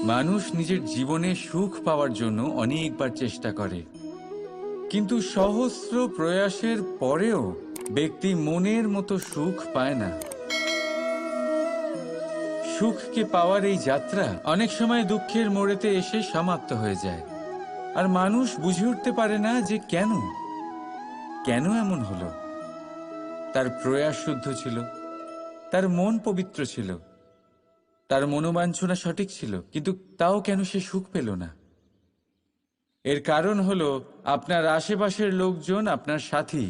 মানুষ নিজের জীবনে সুখ পাওয়ার জন্য অনেকবার চেষ্টা করে, কিন্তু সহস্র প্রয়াসের পরেও ব্যক্তি মনের মতো সুখ পায় না। সুখকে পাওয়ার এই যাত্রা অনেক সময় দুঃখের মোড়েতে এসে সমাপ্ত হয়ে যায়, আর মানুষ বুঝে উঠতে পারে না যে কেন কেন এমন হলো। তার প্রয়াস শুদ্ধ ছিল, তার মন পবিত্র ছিল, তার মনোবাঞ্ছনা সঠিক ছিল, কিন্তু তাও কেন সে সুখ পেল না? এর কারণ হলো আপনার আশেপাশের লোকজন আপনার সাথী।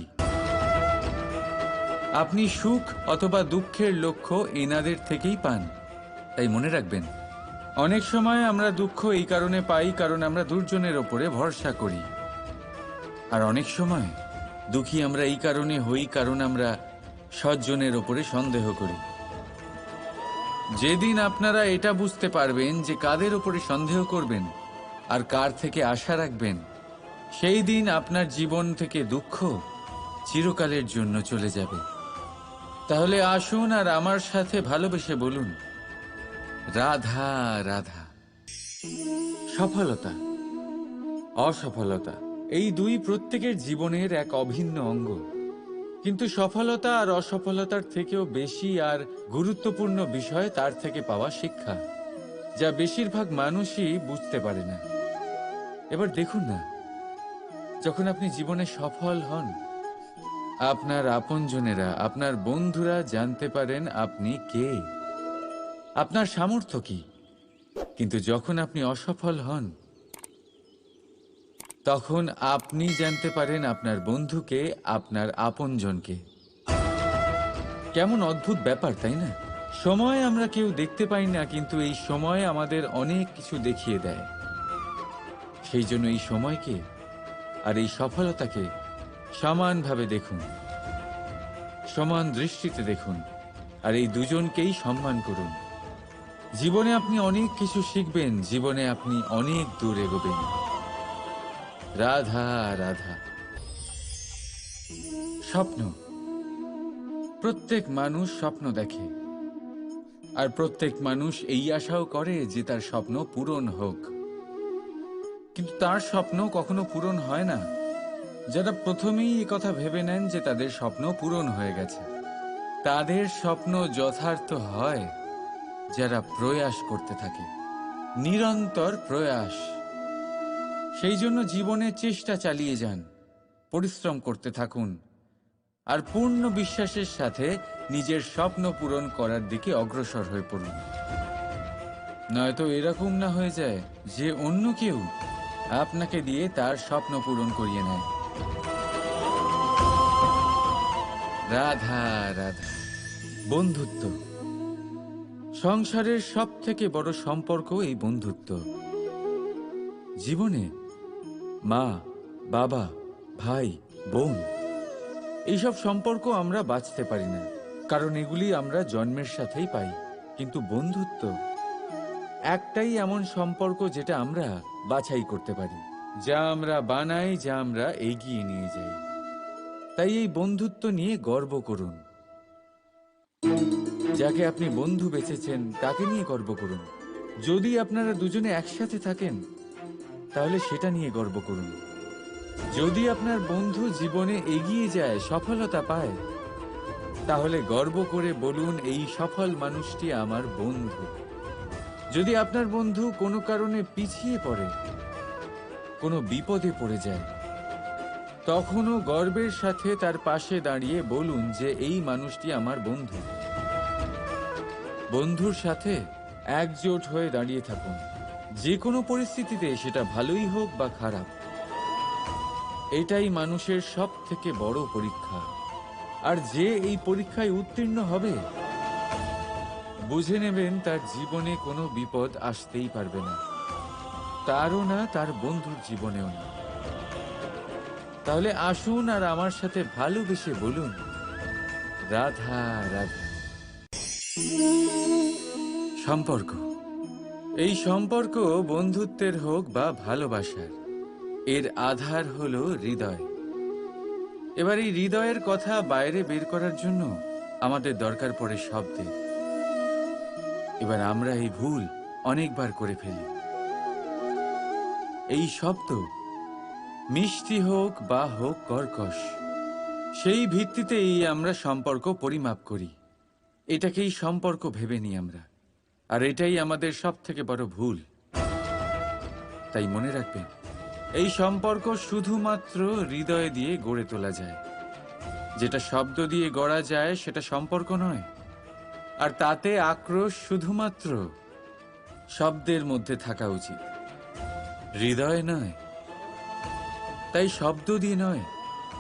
আপনি সুখ অথবা দুঃখের লক্ষ্য এনাদের থেকেই পান। তাই মনে রাখবেন, অনেক সময় আমরা দুঃখ এই কারণে পাই কারণ আমরা দুর্জনের ওপরে ভরসা করি, আর অনেক সময় দুঃখী আমরা এই কারণে হই কারণ আমরা সজ্জনের ওপরে সন্দেহ করি। যেদিন আপনারা এটা বুঝতে পারবেন যে কাদের ওপরে সন্দেহ করবেন আর কার থেকে আশা রাখবেন, সেই দিন আপনার জীবন থেকে দুঃখ চিরকালের জন্য চলে যাবে। তাহলে আসুন আর আমার সাথে ভালোবেসে বলুন, রাধা রাধা। সফলতা, অসফলতা, এই দুই প্রত্যেকের জীবনের এক অভিন্ন অঙ্গ। কিন্তু সফলতা আর অসফলতার থেকেও বেশি আর গুরুত্বপূর্ণ বিষয় তার থেকে পাওয়া শিক্ষা, যা বেশিরভাগ মানুষই বুঝতে পারে না। এবার দেখুন না, যখন আপনি জীবনে সফল হন, আপনার আপনজনেরা, আপনার বন্ধুরা জানতে পারেন আপনি কে, আপনার সামর্থ্য কি। কিন্তু যখন আপনি অসফল হন, তখন আপনি জানতে পারেন আপনার বন্ধুকে, আপনার আপনজনকে। কেমন অদ্ভুত ব্যাপার, তাই না? সময় আমরা কেউ দেখতে পাই না, কিন্তু এই সময় আমাদের অনেক কিছু দেখিয়ে দেয়। সেই জন্য এই সময়কে আর এই সফলতাকে সমানভাবে দেখুন, সমান দৃষ্টিতে দেখুন, আর এই দুজনকেই সম্মান করুন। জীবনে আপনি অনেক কিছু শিখবেন, জীবনে আপনি অনেক দূর এগোবেন। রাধা রাধা। স্বপ্ন, প্রত্যেক মানুষ স্বপ্ন দেখে, আর প্রত্যেক মানুষ এই আশাও করে যে তার স্বপ্ন পূরণ হোক। কিন্তু তার স্বপ্ন কখনো পূরণ হয় না যারা প্রথমেই এই কথা ভেবে নেন যে তাদের স্বপ্ন পূরণ হয়ে গেছে। তাদের স্বপ্ন যথার্থ হয় যারা প্রয়াস করতে থাকে, নিরন্তর প্রয়াস। সেই জন্য জীবনে চেষ্টা চালিয়ে যান, পরিশ্রম করতে থাকুন, আর পূর্ণ বিশ্বাসের সাথে নিজের স্বপ্ন পূরণ করার দিকে অগ্রসর হয়ে পড়ুন। নয়তো এরকম না হয়ে যায় যে অন্য কেউ আপনাকে দিয়ে তার স্বপ্ন পূরণ করিয়ে নেয়। রাধা রাধা। বন্ধুত্ব, সংসারের সব থেকে বড় সম্পর্ক এই বন্ধুত্ব। জীবনে মা, বাবা, ভাই, বোন, এইসব সম্পর্ক আমরা বাঁচতে পারি না, কারণ এগুলি আমরা জন্মের সাথেই পাই। কিন্তু বন্ধুত্ব একটাই এমন সম্পর্ক যেটা আমরা বাছাই করতে পারি, যা আমরা বানাই, যা আমরা এগিয়ে নিয়ে যাই। তাই এই বন্ধুত্ব নিয়ে গর্ব করুন। যাকে আপনি বন্ধু বেছেছেন তাকে নিয়ে গর্ব করুন। যদি আপনারা দুজনে একসাথে থাকেন তাহলে সেটা নিয়ে গর্ব করুন। যদি আপনার বন্ধু জীবনে এগিয়ে যায়, সফলতা পায়, তাহলে গর্ব করে বলুন, এই সফল মানুষটি আমার বন্ধু। যদি আপনার বন্ধু কোনো কারণে পিছিয়ে পড়ে, কোনো বিপদে পড়ে যায়, তখনও গর্বের সাথে তার পাশে দাঁড়িয়ে বলুন যে এই মানুষটি আমার বন্ধু। বন্ধুর সাথে একজোট হয়ে দাঁড়িয়ে থাকুন, যে কোনো পরিস্থিতিতে, সেটা ভালোই হোক বা খারাপ। এটাই মানুষের সব থেকে বড় পরীক্ষা। আর যে এই পরীক্ষায় উত্তীর্ণ হবে, বুঝে নেবেন তার জীবনে কোনো বিপদ আসতেই পারবে না, তারও না, তার বন্ধুর জীবনেও না। তাহলে আসুন আর আমার সাথে ভালোবেসে বলুন, রাধা রাধা। সম্পর্ক, এই সম্পর্ক বন্ধুত্বের হোক বা ভালোবাসার, এর আধার হলো হৃদয়। এবার এই হৃদয়ের কথা বাইরে বের করার জন্য আমাদের দরকার পড়ে শব্দের। এবার আমরা এই ভুল অনেকবার করে ফেলি। এই শব্দ মিষ্টি হোক বা হোক কর্কশ, সেই ভিত্তিতেই আমরা সম্পর্ক পরিমাপ করি। এটাকেই সম্পর্ক ভেবে নিই আমরা, আর এটাই আমাদের সব থেকে বড় ভুল। তাই মনে রাখবেন, এই সম্পর্ক শুধুমাত্র হৃদয় দিয়ে গড়ে তোলা যায়। যেটা শব্দ দিয়ে গড়া যায় সেটা সম্পর্ক নয়, আর তাতে আক্রোশ শুধুমাত্র শব্দের মধ্যে থাকা উচিত, হৃদয় নয়। তাই শব্দ দিয়ে নয়,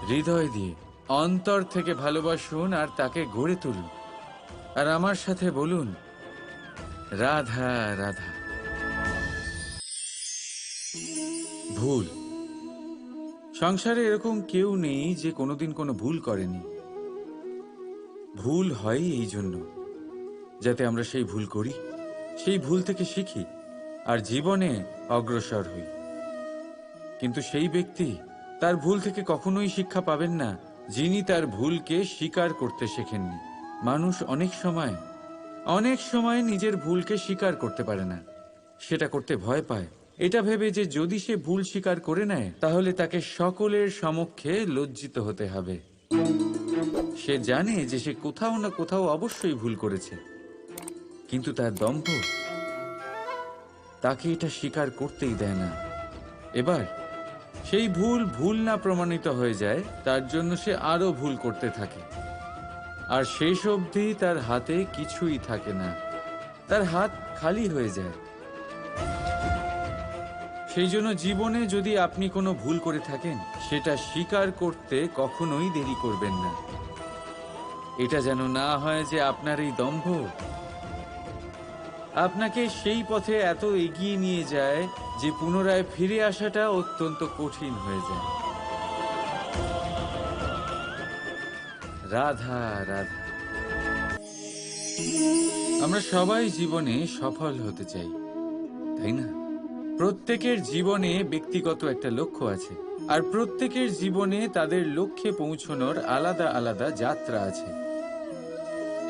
হৃদয় দিয়ে অন্তর থেকে ভালোবাসুন আর তাকে গড়ে তুলুন। আর আমার সাথে বলুন, রাধা রাধা। ভুল, সংসারে এরকম কেউ নেই যে কোনোদিন কোনো ভুল করেনি। ভুল হয় এই জন্য যাতে আমরা সেই ভুল করি, সেই ভুল থেকে শিখি আর জীবনে অগ্রসর হই। কিন্তু সেই ব্যক্তি তার ভুল থেকে কখনোই শিক্ষা পাবেন না যিনি তার ভুলকে স্বীকার করতে শেখেননি। মানুষ অনেক সময় নিজের ভুলকে স্বীকার করতে পারে না, সেটা করতে ভয় পায়, এটা ভেবে যে যদি সে ভুল স্বীকার করে নেয় তাহলে তাকে সকলের সমক্ষে লজ্জিত হতে হবে। সে জানে যে সে কোথাও না কোথাও অবশ্যই ভুল করেছে, কিন্তু তার দম্ভ তাকে এটা স্বীকার করতেই দেয় না। এবার সেই ভুল না প্রমাণিত হয়ে যায়, তার জন্য সে আরো ভুল করতে থাকে, আর শেষ অবধি তার হাতে কিছুই থাকে না, তার হাত খালি হয়ে যায়। সেই জন্য জীবনে যদি আপনি কোনো ভুল করে থাকেন, সেটা স্বীকার করতে কখনোই দেরি করবেন না। এটা যেন না হয় যে আপনার এই দম্ভ আপনাকে সেই পথে এত এগিয়ে নিয়ে যায় যে পুনরায় ফিরে আসাটা অত্যন্ত কঠিন হয়ে যায়। রাধা রাধা। আমরা সবাই জীবনে সফল হতে চাই, তাই না? প্রত্যেকের জীবনে ব্যক্তিগত একটা লক্ষ্য আছে, আর প্রত্যেকের জীবনে তাদের লক্ষ্যে পৌঁছানোর আলাদা আলাদা যাত্রা আছে।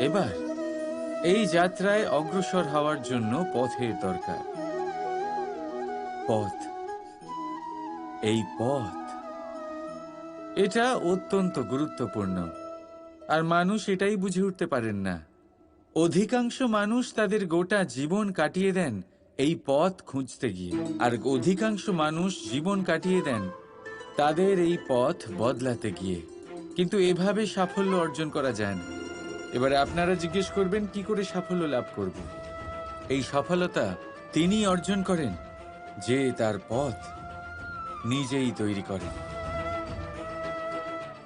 এবার এই যাত্রায় অগ্রসর হওয়ার জন্য পথের দরকার। পথ, এই পথ, এটা অত্যন্ত গুরুত্বপূর্ণ, আর মানুষ এটাই বুঝে উঠতে পারেন না। অধিকাংশ মানুষ তাদের গোটা জীবন কাটিয়ে দেন এই পথ খুঁজতে গিয়ে, আর অধিকাংশ মানুষ জীবন কাটিয়ে দেন তাদের এই পথ বদলাতে গিয়ে। কিন্তু এভাবে সাফল্য অর্জন করা যায় না। এবারে আপনারা জিজ্ঞেস করবেন, কি করে সাফল্য লাভ করব? এই সফলতা তিনি অর্জন করেন যে তার পথ নিজেই তৈরি করেন।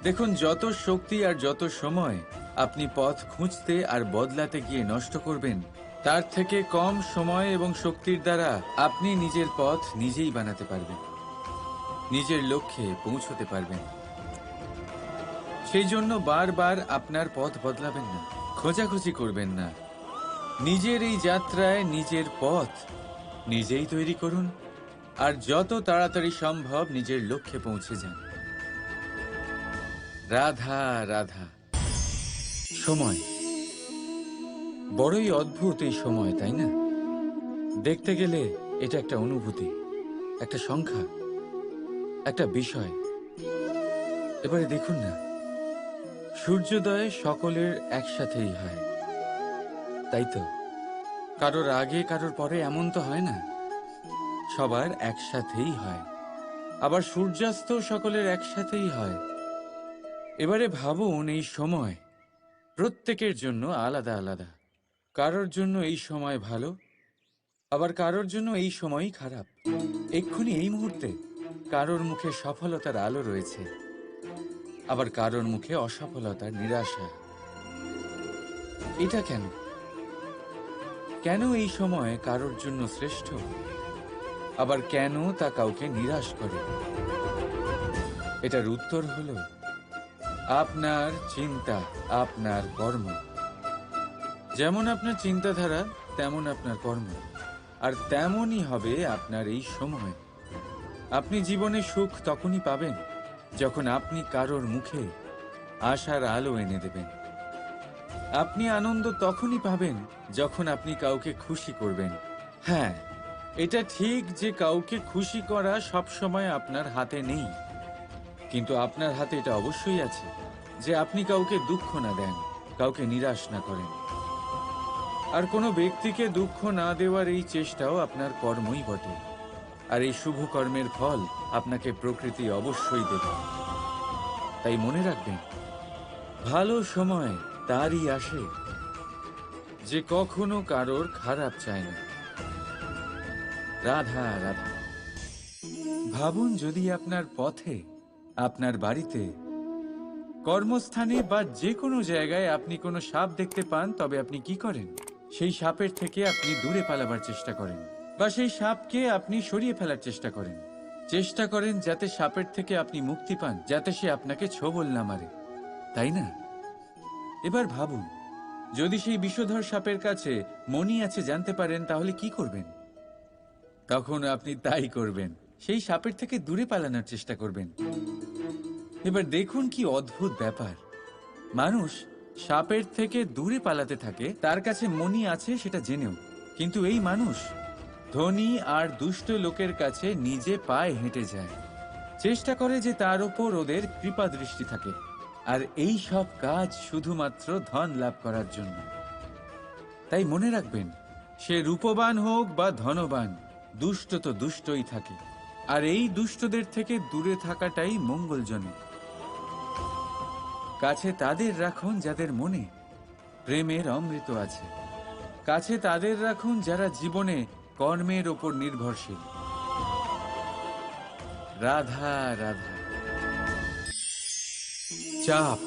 দেখুন, যত শক্তি আর যত সময় আপনি পথ খুঁজতে আর বদলাতে গিয়ে নষ্ট করবেন, তার থেকে কম সময় এবং শক্তির দ্বারা আপনি নিজের পথ নিজেই বানাতে পারবেন, নিজের লক্ষ্যে পৌঁছতে পারবেন। সেই জন্য বারবার আপনার পথ বদলাবেন না, খোঁজাখুঁজি করবেন না। নিজের এই যাত্রায় নিজের পথ নিজেই তৈরি করুন, আর যত তাড়াতাড়ি সম্ভব নিজের লক্ষ্যে পৌঁছে যান। রাধা রাধা। সময় বড়ই অদ্ভুত, এই সময়, তাই না? দেখতে গেলে এটা একটা অনুভূতি, একটা সংখ্যা, একটা বিষয়। এবারে দেখুন না, সূর্যোদয় সকলের একসাথেই হয়, তাই তো? কারোর আগে কারোর পরে এমন তো হয় না, সবার একসাথেই হয়। আবার সূর্যাস্ত সকলের একসাথেই হয়। এবারে ভাবুন, এই সময় প্রত্যেকের জন্য আলাদা আলাদা। কারোর জন্য এই সময় ভালো, আবার কারোর জন্য এই সময়ই খারাপ। এক্ষুনি এই মুহূর্তে কারোর মুখে সফলতার আলো রয়েছে, আবার কারোর মুখে অসফলতার নিরাশা। এটা কেন? কেন এই সময় কারোর জন্য শ্রেষ্ঠ, আবার কেন তা কাউকে নিরাশ করে? এটার উত্তর হলো আপনার চিন্তা, আপনার কর্ম। যেমন আপনার চিন্তাধারা, তেমন আপনার কর্ম। আর তেমনই হবে আপনার এই সময়। আপনি জীবনে সুখ তখনই পাবেন যখন আপনি কারোর মুখে আশার আলো এনে দেবেন। আপনি আনন্দ তখনই পাবেন যখন আপনি কাউকে খুশি করবেন। হ্যাঁ, এটা ঠিক যে কাউকে খুশি করা সবসময় আপনার হাতে নেই, কিন্তু আপনার হাতে এটা অবশ্যই আছে যে আপনি কাউকে দুঃখ না দেন, কাউকে নিরাশ না করেন। আর কোনো ব্যক্তিকে দুঃখ না দেওয়ার এই চেষ্টাও আপনার কর্মই বটে। আর এই শুভ কর্মের ফল আপনাকে প্রকৃতি অবশ্যই দেবে। তাই মনে রাখবেন, ভালো সময় তারই আসে যে কখনো কারোর খারাপ চায় না। রাধা রাধা। ভাবুন, যদি আপনার পথে, আপনার বাড়িতে, কর্মস্থানে বা যে কোনো জায়গায় আপনি কোনো সাপ দেখতে পান, তবে আপনি কি করেন? সেই সাপের থেকে আপনি দূরে পালাবার চেষ্টা করেন, বা সেই সাপকে আপনি সরিয়ে ফেলার চেষ্টা করেন যাতে সাপের থেকে আপনি মুক্তি পান, যাতে সে আপনাকে ছোবল না মারে, তাই না? এবার ভাবুন, যদি সেই বিষধর সাপের কাছে মণি আছে জানতে পারেন, তাহলে কি করবেন? তখন আপনি তাই করবেন, সেই সাপের থেকে দূরে পালানোর চেষ্টা করবেন। এবার দেখুন কি অদ্ভুত ব্যাপার, মানুষ সাপের থেকে দূরে পালাতে থাকে, তার কাছে মণি আছে সেটা জেনেও। কিন্তু এই মানুষ ধনী আর দুষ্ট লোকের কাছে নিজে পায়ে হেঁটে যায়, চেষ্টা করে যে তার ওপর ওদের কৃপা দৃষ্টি থাকে, আর এই সব কাজ শুধুমাত্র ধন লাভ করার জন্য। তাই মনে রাখবেন, সে রূপবান হোক বা ধনবান, দুষ্ট তো দুষ্টই থাকে, আর এই দুষ্টদের থেকে দূরে থাকাটাই মঙ্গলজনক। কাছে তাদের রাখুন যাদের মনে প্রেমের অমৃত আছে, কাছে তাদের রাখুন যারা জীবনে কর্মের ওপর নির্ভরশীল। রাধা রাধা। চাপ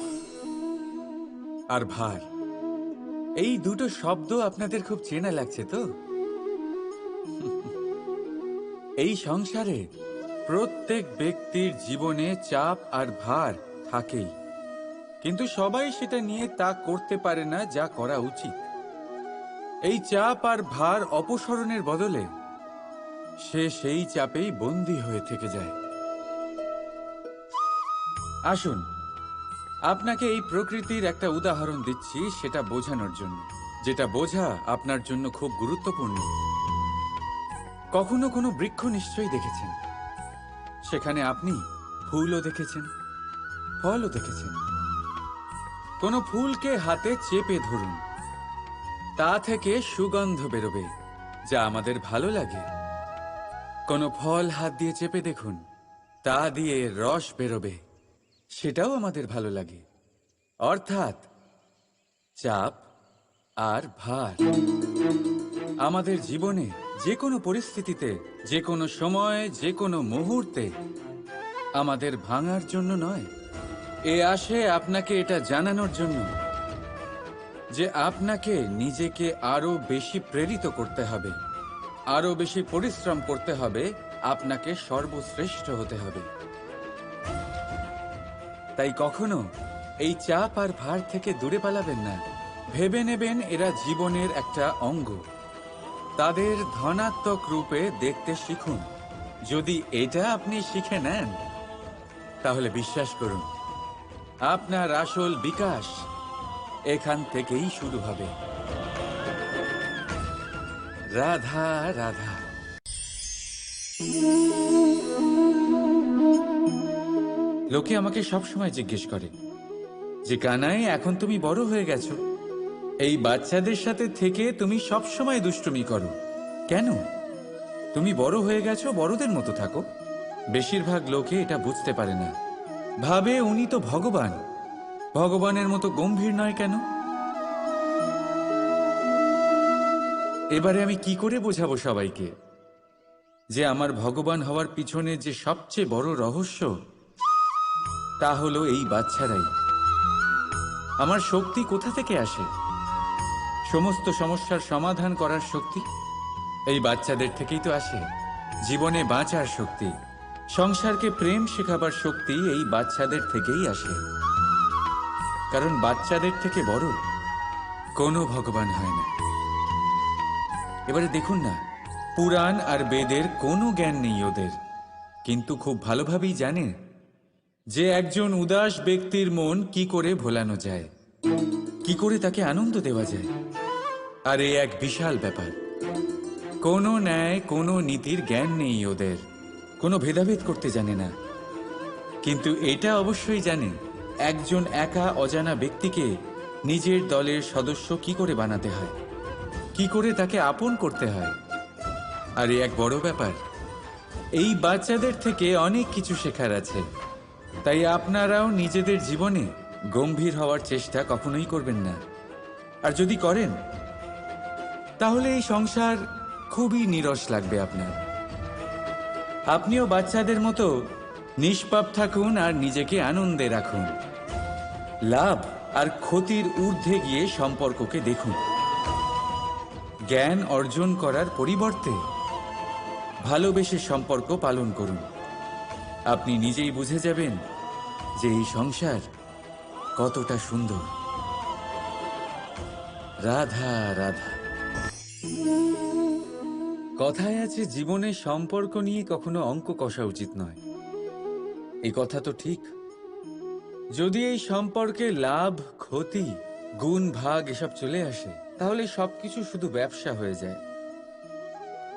আর ভার, এই দুটো শব্দ আপনাদের খুব চেনা লাগছে তো? এই সংসারে প্রত্যেক ব্যক্তির জীবনে চাপ আর ভার থাকেই, কিন্তু সবাই সেটা নিয়ে তা করতে পারে না যা করা উচিত। এই চাপ আর ভার অপসারণের বদলে সে সেই চাপেই বন্দী হয়ে থেকে যায়। আসুন, আপনাকে এই প্রকৃতির একটা উদাহরণ দিচ্ছি, সেটা বোঝানোর জন্য, যেটা বোঝা আপনার জন্য খুব গুরুত্বপূর্ণ। কখনো কোনো বৃক্ষ নিশ্চয়ই দেখেছেন, সেখানে আপনি ফুলও দেখেছেন, ফলও দেখেছেন। কোনো ফুলকে হাতে চেপে ধরুন, তা থেকে সুগন্ধ বেরোবে যা আমাদের ভালো লাগে। কোনো ফল হাত দিয়ে চেপে দেখুন, তা দিয়ে রস বেরোবে, সেটাও আমাদের ভালো লাগে। অর্থাৎ চাপ আর ভার আমাদের জীবনে যে কোনো পরিস্থিতিতে, যে কোনো সময়, যে কোনো মুহূর্তে আমাদের ভাঙার জন্য নয়, এ আসে আপনাকে এটা জানানোর জন্য যে আপনাকে নিজেকে আরো বেশি প্রেরিত করতে হবে, আরো বেশি পরিশ্রম করতে হবে, আপনাকে সর্বশ্রেষ্ঠ হতে হবে। তাই কখনো এই চাপ আর ভার থেকে দূরে পালাবেন না। ভেবে নেবেন এরা জীবনের একটা অঙ্গ, তাদের ধনাত্মক রূপে দেখতে শিখুন। যদি এটা আপনি শিখে নেন, তাহলে বিশ্বাস করুন, আপনার আসল বিকাশ এখান থেকেই শুরু হবে। রাধা রাধা। লোকে আমাকে সবসময় জিজ্ঞেস করে যে কানাই, এখন তুমি বড় হয়ে গেছো, এই বাচ্চাদের সাথে থেকে তুমি সবসময় দুষ্টুমি করো কেন? তুমি বড় হয়ে গেছো, বড়দের মতো থাকো। বেশিরভাগ লোকে এটা বুঝতে পারে না, ভাবে উনি তো ভগবান, ভগবানের মতো গম্ভীর নয় কেন? এবারে আমি কি করে বোঝাবো সবাইকে যে আমার ভগবান হওয়ার পিছনে যে সবচেয়ে বড় রহস্য, তা হলো এই বাচ্চারাই। আমার শক্তি কোথা থেকে আসে? সমস্ত সমস্যার সমাধান করার শক্তি এই বাচ্চাদের থেকেই তো আসে। জীবনে বাঁচার শক্তি, সংসারকে প্রেম শেখাবার শক্তি এই বাচ্চাদের থেকেই আসে। কারণ বাচ্চাদের থেকে বড় কোনো ভগবান হয় না। এবারে দেখুন না, পুরাণ আর বেদের কোনো জ্ঞান নেই ওদের, কিন্তু খুব ভালোভাবেই জানে যে একজন উদাস ব্যক্তির মন কি করে ভোলানো যায়, কি করে তাকে আনন্দ দেওয়া যায়। আর এ এক বিশাল ব্যাপার। কোনো ন্যায়, কোনো নীতির জ্ঞান নেই ওদের, কোনো ভেদাভেদ করতে জানে না। কিন্তু এটা অবশ্যই জানে একজন একা অজানা ব্যক্তিকে নিজের দলের সদস্য কি করে বানাতে হয়, কি করে তাকে আপন করতে হয়। আর এ এক বড় ব্যাপার। এই বাচ্চাদের থেকে অনেক কিছু শেখার আছে। তাই আপনারাও নিজেদের জীবনে গম্ভীর হওয়ার চেষ্টা কখনোই করবেন না। আর যদি করেন তাহলে এই সংসার খুবই নীরস লাগবে আপনার। আপনিও বাচ্চাদের মতো নিষ্পাপ থাকুন আর নিজেকে আনন্দে রাখুন। লাভ আর ক্ষতির ঊর্ধ্বে গিয়ে সম্পর্ককে দেখুন। জ্ঞান অর্জন করার পরিবর্তে ভালোবেসে সম্পর্ক পালন করুন। আপনি নিজেই বুঝে যাবেন যে এই সংসার কতটা সুন্দর। রাধা রাধা। কথায় আছে, জীবনে সম্পর্ক নিয়ে কখনো অঙ্ক কষা উচিত নয়। এই কথা তো ঠিক। যদি এই সম্পর্কে লাভ, ক্ষতি, গুণ, ভাগ এসব চলে আসে, তাহলে সবকিছু শুধু ব্যবসা হয়ে যায়।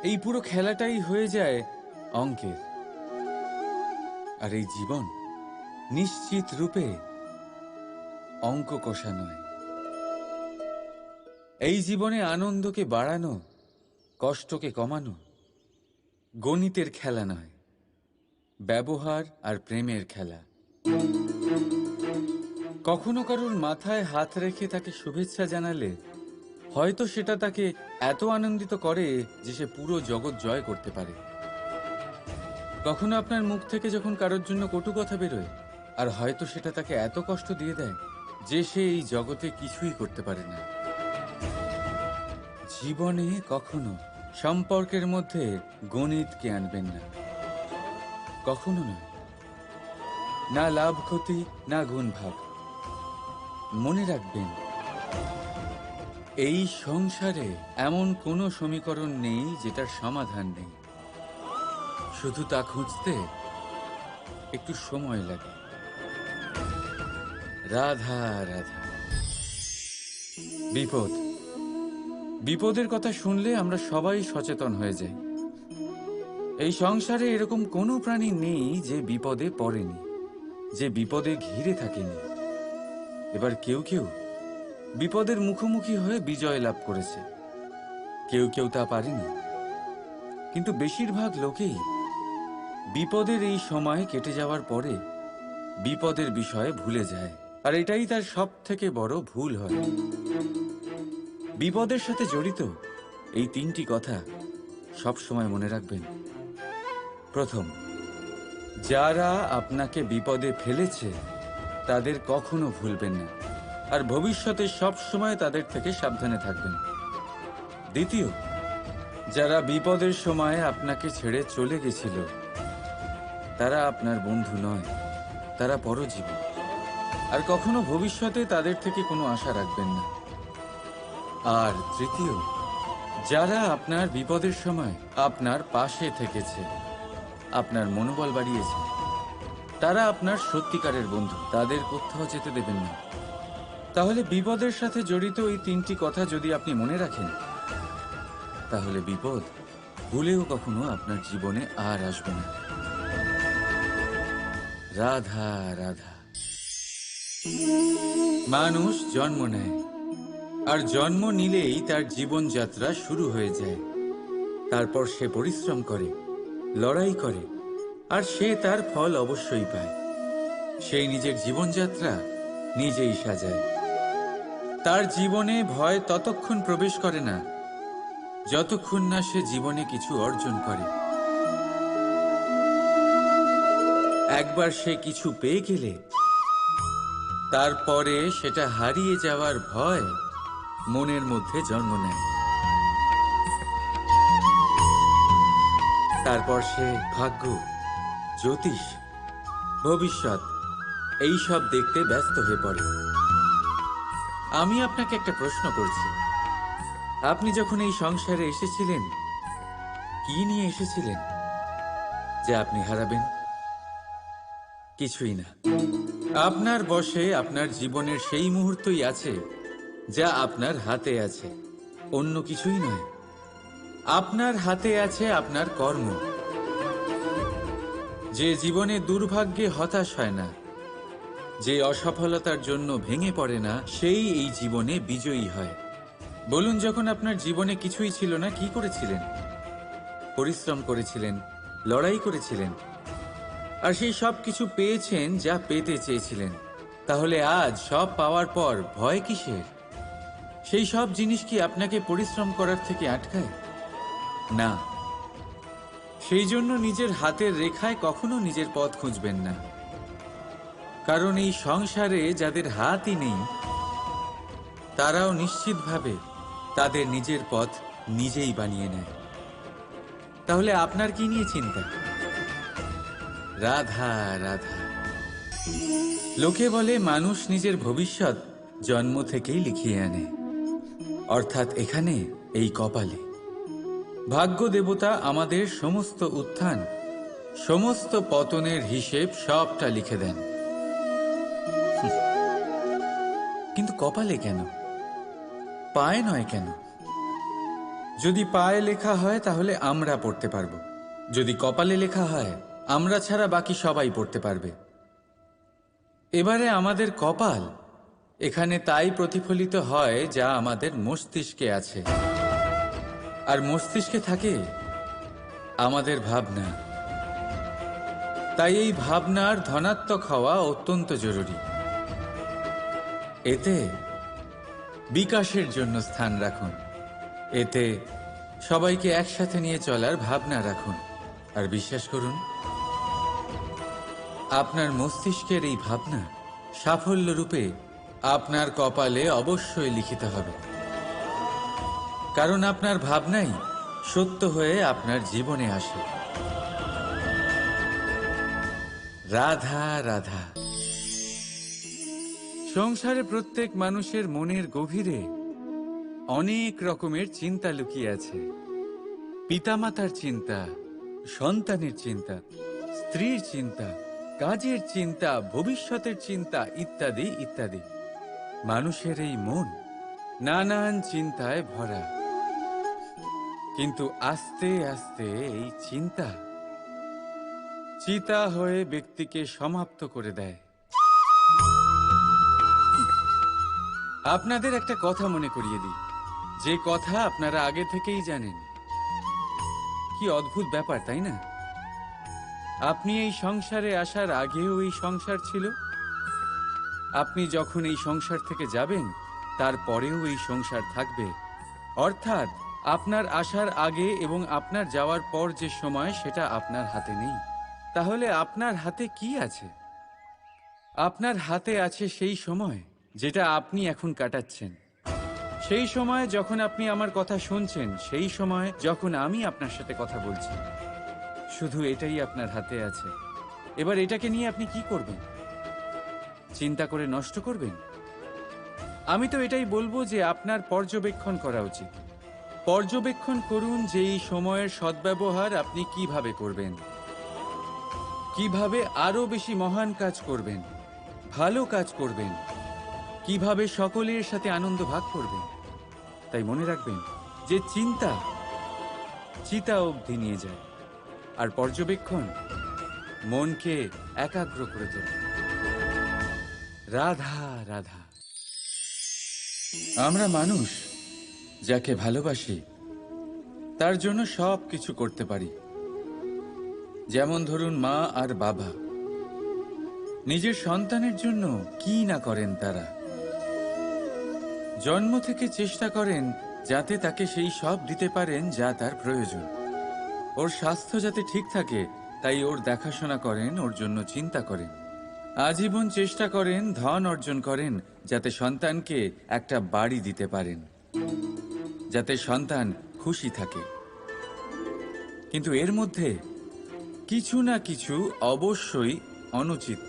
এই পুরো খেলাটাই হয়ে যায় অঙ্কের। আর এই জীবন নিশ্চিত রূপে অঙ্ক কষা নয়। এই জীবনে আনন্দকে বাড়ানো, কষ্টকে কমানো গণিতের খেলা নয়, ব্যবহার আর প্রেমের খেলা। কখনো কারোর মাথায় হাত রেখে তাকে শুভেচ্ছা জানালে হয়তো সেটা তাকে এত আনন্দিত করে যে সে পুরো জগৎ জয় করতে পারে। কখনো আপনার মুখ থেকে যখন কারোর জন্য কটু কথা বেরোয়, আর হয়তো সেটা তাকে এত কষ্ট দিয়ে দেয় যে সে এই জগতে কিছুই করতে পারে না। জীবনে কখনো সম্পর্কের মধ্যে গণিতকে আনবেন না, কখনো নয়। না লাভ ক্ষতি, না গুণ ভাগ। মনে রাখবেন, এই সংসারে এমন কোনো সমীকরণ নেই যেটার সমাধান নেই। শুধু তা খুঁজতে একটু সময় লাগে। রাধা রাধা। বিপদ, বিপদের কথা শুনলে আমরা সবাই সচেতন হয়ে যাই। এই সংসারে এরকম কোনো প্রাণী নেই যে বিপদে পড়েনি, যে বিপদে ঘিরে থাকেনি। এবার কেউ কেউ বিপদের মুখোমুখি হয়ে বিজয় লাভ করেছে, কেউ কেউ তা পারেনি। কিন্তু বেশিরভাগ লোকেই বিপদের এই সময় কেটে যাওয়ার পরে বিপদের বিষয়ে ভুলে যায়। আর এটাই তার সব থেকে বড় ভুল হয়। বিপদের সাথে জড়িত এই তিনটি কথা সব সময় মনে রাখবেন। প্রথম, যারা আপনাকে বিপদে ফেলেছে তাদের কখনো ভুলবেন না, আর ভবিষ্যতে সব সময় তাদের থেকে সাবধানে থাকবেন। দ্বিতীয়, যারা বিপদের সময় আপনাকে ছেড়ে চলে গেছিল তারা আপনার বন্ধু নয়, তারা পরজীবী। আর কখনো ভবিষ্যতে তাদের থেকে কোনো আশা রাখবেন না। আর তৃতীয়, যারা আপনার বিপদের সময় আপনার পাশে থেকেছে, আপনার মনোবল বাড়িয়েছে, তারা আপনার সত্যিকারের বন্ধু, তাদের কোথাও যেতে দেবেন না। তাহলে বিপদের সাথে জড়িত এই তিনটি কথা যদি আপনি মনে রাখেন, তাহলে বিপদ ভুলেও কখনো আপনার জীবনে আর আসবে না। রাধা রাধা। মানুষ জন্ম নেয়, আর জন্ম নিলেই তার জীবনযাত্রা শুরু হয়ে যায়। তারপর সে পরিশ্রম করে, লড়াই করে, আর সে তার ফল অবশ্যই পায়। সেই নিজের জীবনযাত্রা নিজেই সাজায়। তার জীবনে ভয় ততক্ষণ প্রবেশ করে না যতক্ষণ না সে জীবনে কিছু অর্জন করে। একবার সে কিছু পেয়ে গেলে তারপরে সেটা হারিয়ে যাওয়ার ভয় মনের মধ্যে জন্ম নেয়। তারপর সে ভাগ্য, জ্যোতিষ, ভবিষ্যৎ এইসব দেখতে ব্যস্ত হয়ে পড়ে। আমি আপনাকে একটা প্রশ্ন করছি। আপনি যখন এই সংসারে এসেছিলেন কি নিয়ে এসেছিলেন যে আপনি হারাবেন? কিছুই না। আপনার বশে আপনার জীবনের সেই মুহূর্তই আছে যা আপনার হাতে আছে, অন্য কিছুই নয়। আপনার হাতে আছে আপনার কর্ম। যে জীবনে দুর্ভাগ্যে হতাশ হয় না, যে অসফলতার জন্য ভেঙে পড়ে না, সেই এই জীবনে বিজয়ী হয়। বলুন, যখন আপনার জীবনে কিছুই ছিল না, কি করেছিলেন? পরিশ্রম করেছিলেন, লড়াই করেছিলেন, আর সেই সব কিছু পেয়েছেন যা পেতে চেয়েছিলেন। তাহলে আজ সব পাওয়ার পর ভয় কিসের? সেই সব জিনিস কি আপনাকে পরিশ্রম করার থেকে আটকায়? না। সেই জন্য নিজের হাতের রেখায় কখনো নিজের পথ খুঁজবেন না, কারণ এই সংসারে যাদের হাতই নেই তারাও নিশ্চিতভাবে তাদের নিজের পথ নিজেই বানিয়ে নেয়। তাহলে আপনার কি নিয়ে চিন্তা? রাধা রাধা। লোকে বলে মানুষ নিজের ভবিষ্যৎ জন্ম থেকেই লিখিয়ে আনে, অর্থাৎ এখানে, এই কপালে। ভাগ্য দেবতা আমাদের সমস্ত উত্থান, সমস্ত পতনের হিসেব সবটা লিখে দেন। কিন্তু কপালে কেন, পায়ে নয় কেন? যদি পায়ে লেখা হয় তাহলে আমরা পড়তে পারবো, যদি কপালে লেখা হয় আমরা ছাড়া বাকি সবাই পড়তে পারবে। এবারে আমাদের কপাল এখানে তাই প্রতিফলিত হয় যা আমাদের মস্তিষ্কে আছে, আর মস্তিষ্কে থাকে আমাদের ভাবনা। তাই এই ভাবনার ধনাত্মক হওয়া অত্যন্ত জরুরি। এতে বিকাশের জন্য স্থান রাখুন, এতে সবাইকে একসাথে নিয়ে চলার ভাবনা রাখুন, আর বিশ্বাস করুন আপনার মস্তিষ্কের এই ভাবনা সাফল্য রূপে আপনার কপালে অবশ্যই লিখিত হবে, কারণ আপনার ভাবনাই সত্য হয়ে আপনার জীবনে আসে। রাধা রাধা। সংসারে প্রত্যেক মানুষের মনের গভীরে অনেক রকমের চিন্তা লুকিয়ে আছে। পিতামাতার চিন্তা, সন্তানের চিন্তা, স্ত্রীর চিন্তা, কাজের চিন্তা, ভবিষ্যতের চিন্তা, ইত্যাদি ইত্যাদি। মানুষের এই মন নানান চিন্তায় ভরা, কিন্তু আস্তে আস্তে এই চিন্তা চিতা হয়ে ব্যক্তিকে সমাপ্ত করে দেয়। আপনাদের একটা কথা মনে করিয়ে দিই, যে কথা আপনারা আগে থেকেই জানেন। কি অদ্ভুত ব্যাপার, তাই না? আপনি এই সংসারে আসার আগেও এই সংসার ছিল, আপনি যখন এই সংসার থেকে যাবেন তারপরেও এই সংসার থাকবে। অর্থাৎ আপনার আসার আগে এবং আপনার যাওয়ার পর যে সময়, সেটা আপনার হাতে নেই। তাহলে আপনার হাতে কি আছে? আপনার হাতে আছে সেই সময় যেটা আপনি এখন কাটাচ্ছেন, সেই সময় যখন আপনি আমার কথা শুনছেন, সেই সময় যখন আমি আপনার সাথে কথা বলছি। শুধু এটাই আপনার হাতে আছে। এবার এটাকে নিয়ে আপনি কি করবেন? চিন্তা করে নষ্ট করবেন? আমি তো এটাই বলবো যে আপনার পর্যবেক্ষণ করা উচিত। পর্যবেক্ষণ করুন যে এই সময়ের সদ্ব্যবহার আপনি কিভাবে করবেন, কিভাবে আরো বেশি মহান কাজ করবেন, ভালো কাজ করবেন, কিভাবে সকলের সাথে আনন্দ ভাগ করবেন। তাই মনে রাখবেন যে চিন্তা চিতা অবধি নিয়ে যায়, আর পর্যবেক্ষণ মনকে একাগ্র করে তোলে। রাধা রাধা। আমরা মানুষ যাকে ভালোবাসি তার জন্য সব কিছু করতে পারি। যেমন ধরুন, মা আর বাবা নিজের সন্তানের জন্য কি না করেন। তারা জন্ম থেকে চেষ্টা করেন যাতে তাকে সেই সব দিতে পারেন যা তার প্রয়োজন। ওর স্বাস্থ্য যাতে ঠিক থাকে তাই ওর দেখাশোনা করেন, ওর জন্য চিন্তা করেন। আজীবন চেষ্টা করেন, ধন অর্জন করেন যাতে সন্তানকে একটা বাড়ি দিতে পারেন, যাতে সন্তান খুশি থাকে। কিন্তু এর মধ্যে কিছু না কিছু অবশ্যই অনুচিত।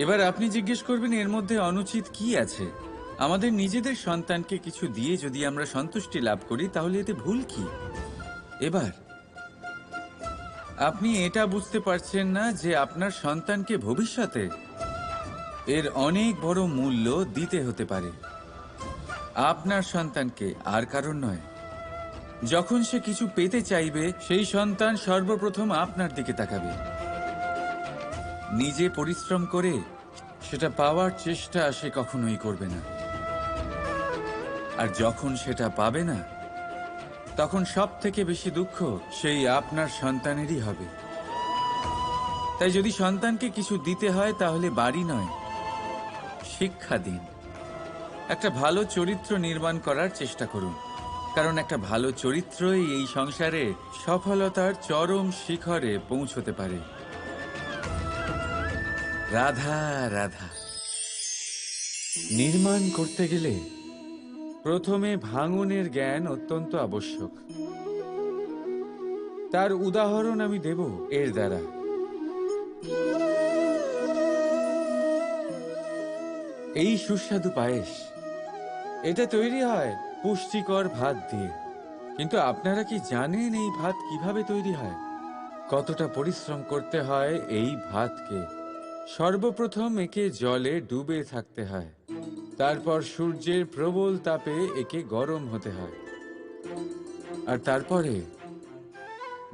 এবার আপনি জিজ্ঞেস করবেন, এর মধ্যে অনুচিত কি আছে? আমাদের নিজেদের সন্তানকে কিছু দিয়ে যদি আমরা সন্তুষ্টি লাভ করি, তাহলে এতে ভুল কি? এবার আপনি এটা বুঝতে পারছেন না যে আপনার সন্তানকে ভবিষ্যতে এর অনেক বড় মূল্য দিতে হতে পারে। আপনার সন্তানকে, আর কারণ নয়। যখন সে কিছু পেতে চাইবে, সেই সন্তান সর্বপ্রথম আপনার দিকে তাকাবে। নিজে পরিশ্রম করে সেটা পাওয়ার চেষ্টা সে কখনোই করবে না। আর যখন সেটা পাবে না, তখন সব থেকে বেশি দুঃখ সেই আপনার সন্তানেরই হবে। তাই যদি সন্তানকে কিছু দিতে হয়, তাহলে বাড়ি নয়, শিক্ষা দিন। একটা ভালো চরিত্র নির্মাণ করার চেষ্টা করুন, কারণ একটা ভালো চরিত্রই এই সংসারে সফলতার চরম শিখরে পৌঁছতে পারে। রাধা রাধা। নির্মাণ করতে গেলে প্রথমে ভাঙনের জ্ঞান অত্যন্ত আবশ্যক। তার উদাহরণ আমি দেব এর দ্বারা। এই সুস্বাদু পায়েস, এটা তৈরি হয় পুষ্টিকর ভাত দিয়ে। কিন্তু আপনারা কি জানেন এই ভাত কিভাবে তৈরি হয়? কতটা পরিশ্রম করতে হয় এই ভাতকে? সর্বপ্রথম একে জলে ডুবে থাকতে হয়, তারপর সূর্যের প্রবল তাপে একে গরম হতে হয়, আর তারপরে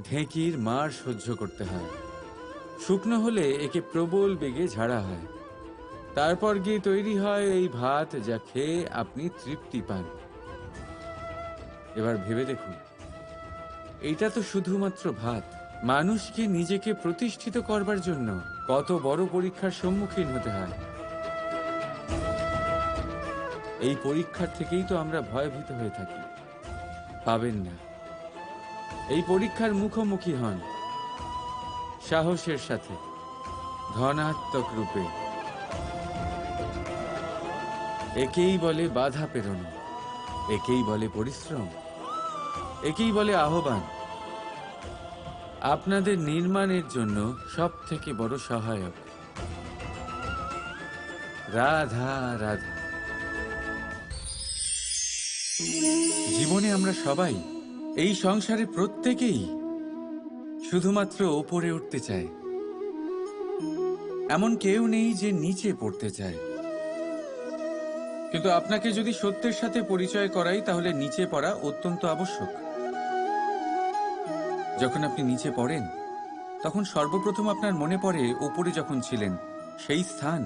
ঢেঁকির মার সহ্য করতে হয়। শুকনো হলে একে প্রবল বেগে ঝাড়া হয়, তারপর গিয়ে তৈরি হয় এই ভাত, যা খেয়ে আপনি তৃপ্তি পান। এবার ভেবে দেখুন, এটা তো শুধুমাত্র ভাত। মানুষকে নিজেকে প্রতিষ্ঠিত করবার জন্য কত বড় পরীক্ষার সম্মুখীন হতে হয়। এই পরীক্ষার থেকেই তো আমরা ভয়ভীত হয়ে থাকি। পাবেন না। এই পরীক্ষার মুখোমুখি হন সাহসের সাথে, ধনাত্মক রূপে। একেই বলে বাধা পেরোনো, একেই বলে পরিশ্রম, একেই বলে আহ্বান। আপনাদের নির্মাণের জন্য সব থেকে বড় সহায়ক। রাধা রাধা। জীবনে আমরা সবাই, এই সংসারে প্রত্যেকেই শুধুমাত্র ওপরে উঠতে চায়। এমন কেউ নেই যে নিচে পড়তে চায়। কিন্তু আপনাকে যদি সত্যের সাথে পরিচয় করাই, তাহলে নিচে পড়া অত্যন্ত আবশ্যক। যখন আপনি নিচে পড়েন, তখন সর্বপ্রথম আপনার মনে পড়ে ওপরে যখন ছিলেন, সেই স্থান,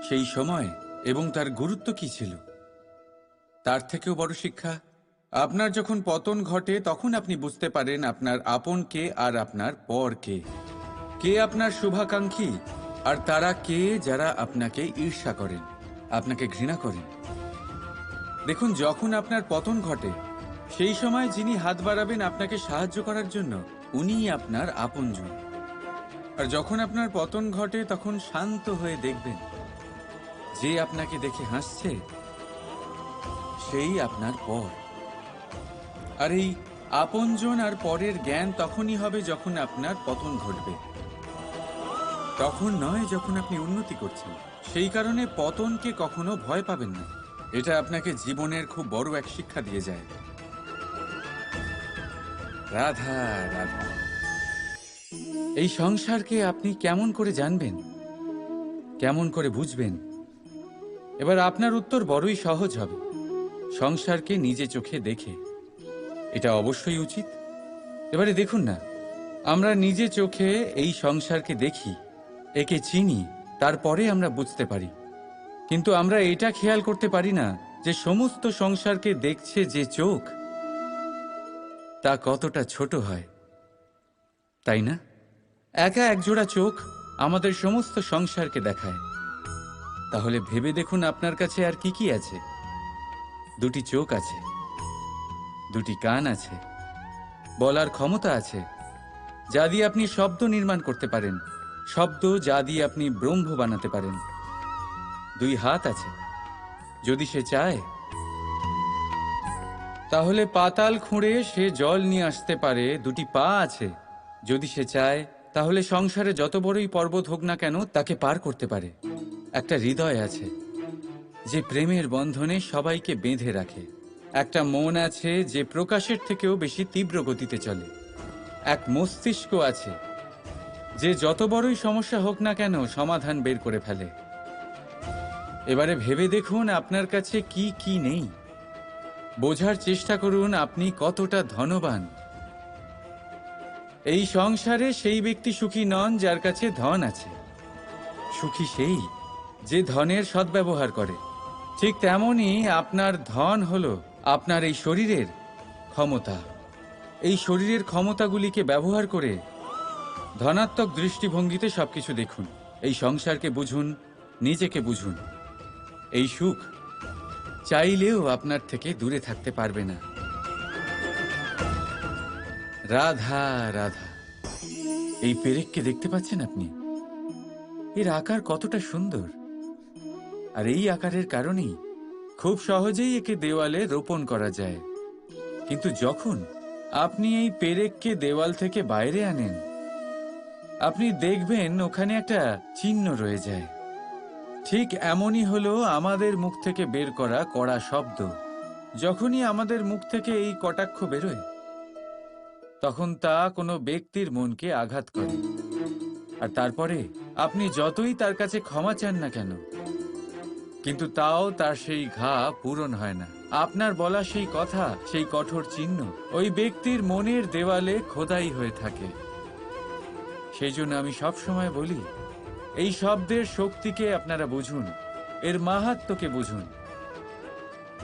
সেই সময় এবং তার গুরুত্ব কি ছিল। তার থেকেও বড় শিক্ষা, আপনার যখন পতন ঘটে, তখন আপনি বুঝতে পারেন আপনার আপন কে আর আপনার পর কে। কে আপনার শুভাকাঙ্ক্ষী, আর তারা কে যারা আপনাকে ঈর্ষা করেন, আপনাকে ঘৃণা করেন। দেখুন, যখন আপনার পতন ঘটে, সেই সময় যিনি হাত বাড়াবেন আপনাকে সাহায্য করার জন্য, উনিই আপনার আপনজন। আর যখন আপনার পতন ঘটে, তখন শান্ত হয়ে দেখবেন, যে আপনাকে দেখে হাসছে সেই আপনার পর। আর এই আপনজন আর পরের জ্ঞান তখনই হবে যখন আপনার পতন ঘটবে, তখন নয় যখন আপনি উন্নতি করছেন। সেই কারণে পতনকে কখনো ভয় পাবেন না। এটা আপনাকে জীবনের খুব বড় এক শিক্ষা দিয়ে যায়। রাধা রাধা। এই সংসারকে আপনি কেমন করে জানবেন, কেমন করে বুঝবেন? এবার আপনার উত্তর বড়ই সহজ হবে। সংসারকে নিজে চোখে দেখে। এটা অবশ্যই উচিত। এবারে দেখুন না, আমরা নিজে চোখে এই সংসারকে দেখি, একে চিনি, তারপরে আমরা বুঝতে পারি। কিন্তু আমরা এটা খেয়াল করতে পারি না যে সমস্ত সংসারকে দেখছে যে চোখ, তা কতটা ছোট হয়, তাই না? একা একজোড়া চোখ আমাদের সমস্ত সংসারকে দেখায়। তাহলে ভেবে দেখুন, আপনার কাছে আর কি কি আছে? দুটি চোখ আছে, দুটি কান আছে, বলার ক্ষমতা আছে, যা দিয়ে আপনি শব্দ নির্মাণ করতে পারেন, শব্দ যা দিয়ে আপনি ব্রহ্ম বানাতে পারেন। দুই হাত আছে, যদি সে চায় তাহলে পাতাল খুঁড়ে সে জল নিয়ে আসতে পারে। দুটি পা আছে, যদি সে চায় তাহলে সংসারে যত বড়ই পর্বত হোক না কেন তাকে পার করতে পারে। একটা হৃদয় আছে, যে প্রেমের বন্ধনে সবাইকে বেঁধে রাখে। একটা মন আছে যে প্রকাশের থেকেও বেশি তীব্র গতিতে চলে। এক মস্তিষ্ক আছে যে যত বড়ই সমস্যা হোক না কেন সমাধান বের করে ফেলে। এবারে ভেবে দেখুন আপনার কাছে কি কি নেই। বোঝার চেষ্টা করুন আপনি কতটা ধনবান। এই সংসারে সেই ব্যক্তি সুখী নন যার কাছে ধন আছে। সুখী সেই যে ধনের সদ্ব্যবহার করে। ঠিক তেমনই আপনার ধন হলো আপনার এই শরীরের ক্ষমতা। এই শরীরের ক্ষমতাগুলিকে ব্যবহার করে ধনাত্মক দৃষ্টিভঙ্গিতে সবকিছু দেখুন। এই সংসারকে বুঝুন, নিজেকে বুঝুন। এই সুখ চাইলেও আপনার থেকে দূরে থাকতে পারবে না। রাধা রাধা। এই পেরেককে দেখতে পাচ্ছেন আপনি? এর আকার কতটা সুন্দর। আর এই আকারের কারণেই খুব সহজেই একে দেওয়ালে রোপণ করা যায়। কিন্তু যখন আপনি এই পেরেককে দেওয়াল থেকে বাইরে আনেন, আপনি দেখবেন ওখানে একটা চিহ্ন রয়ে যায়। ঠিক এমনই হলো আমাদের মুখ থেকে বের করা কড়া শব্দ। যখনই আমাদের মুখ থেকে এই কটাক্ষ বেরোয়, তখন তা কোনো ব্যক্তির মনকে আঘাত করে। আর তারপরে আপনি যতই তার কাছে ক্ষমা চান না কেন, কিন্তু তাও তার সেই ঘা পূরণ হয় না। আপনার বলা সেই কথা, সেই কঠোর চিহ্ন ওই ব্যক্তির মনের দেওয়ালে খোদাই হয়ে থাকে। সেই জন্য আমি সব সময় বলি, এই শব্দের শক্তিকে আপনারা বুঝুন, এর মাহাত্ম্যকে বুঝুন।